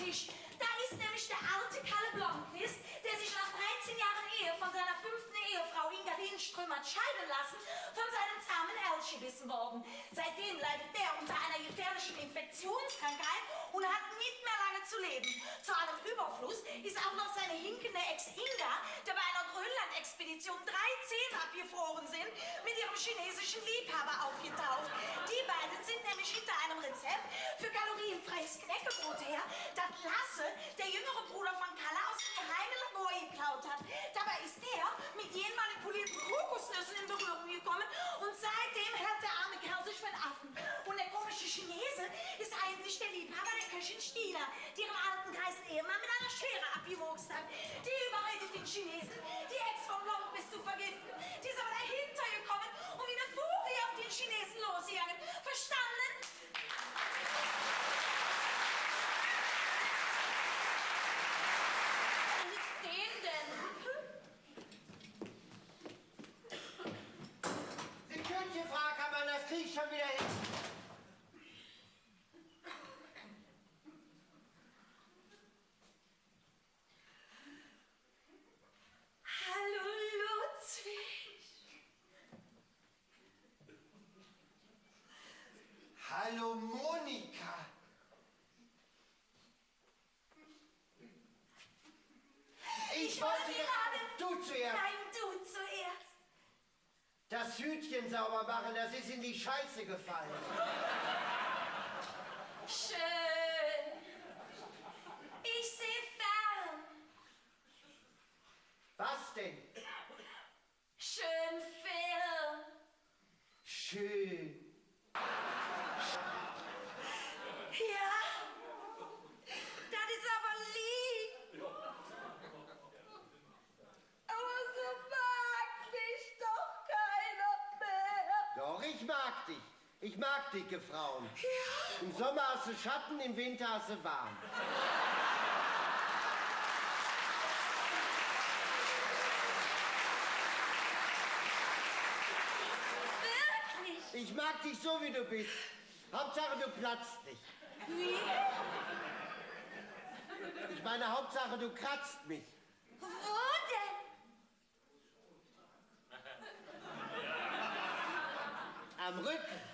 nicht. Da ist nämlich der alte Kalle Blomqvist, der sich nach 13 Jahren Ehe von seiner 5. Ehefrau Inga Lindström hat scheiden lassen, von seinem zahmen Elch gebissen worden. Seitdem leidet der unter einer gefährlichen Infektionskrankheit und hat nicht mehr lange zu leben. Zu allem Überfluss ist auch noch seine hinkende Ex Inga, der bei einer Grönland-Expedition 3 Zehen abgefroren sind, mit ihrem chinesischen Liebhaber aufgetaucht. Die beiden sind nämlich hinter einem Rezept für kalorienfreies Knäckebrot her, das Lasse, der jüngere Bruder von Kalle, aus dem geheimen Labor geklaut hat. Dabei ist der mit jenen manipulierten Kokosnüssen in Berührung gekommen und seitdem hält der arme Kerl sich für einen Affen. Und der komische Chinese ist eigentlich der Liebhaber der Köchin Stina, die ihren alten greisen Ehemann mit einer Schere abgewurst hat. Die überredet den Chinesen, die Ex vom Blomqvist zu vergiften. Die ist aber dahinter gekommen und wie eine Furie auf den Chinesen losgegangen. Verstanden? Was ist dem denn? Sekündchen, Frau Kammer, das krieg ich schon wieder hin. Hallo Ludwig. Hallo Monika. Ich wollte gerade... Du zuerst. Nein, du zuerst. Das Hütchen sauber machen, das ist in die Scheiße gefallen. Schön. Ich sehe fern. Was denn? Schön Film. Schön. Ja, das ist aber lieb. Aber so mag mich doch keiner mehr. Doch, ich mag dich. Ich mag dicke Frauen. Ja. Im Sommer hast du Schatten, im Winter hast du warm. Wirklich? Ich mag dich so, wie du bist. Hauptsache, du platzt nicht. Wie? Ich meine, Hauptsache, du kratzt mich. Wo denn? Am Rücken.